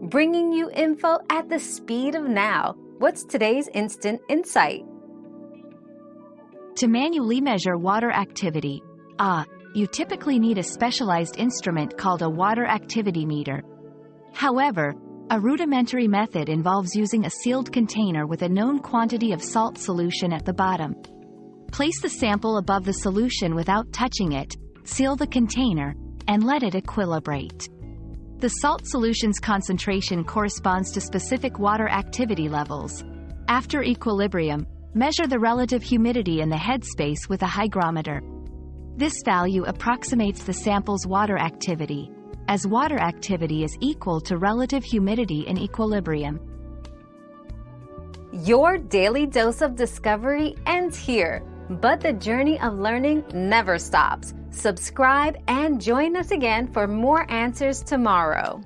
bringing you info at the speed of now. What's today's instant insight? To manually measure water activity, you typically need a specialized instrument called a water activity meter. However, a rudimentary method involves using a sealed container with a known quantity of salt solution at the bottom. Place the sample above the solution without touching it, seal the container, and let it equilibrate. The salt solution's concentration corresponds to specific water activity levels. After equilibrium, measure the relative humidity in the headspace with a hygrometer. This value approximates the sample's water activity, as water activity is equal to relative humidity in equilibrium. Your daily dose of discovery ends here, but the journey of learning never stops. Subscribe and join us again for more answers tomorrow.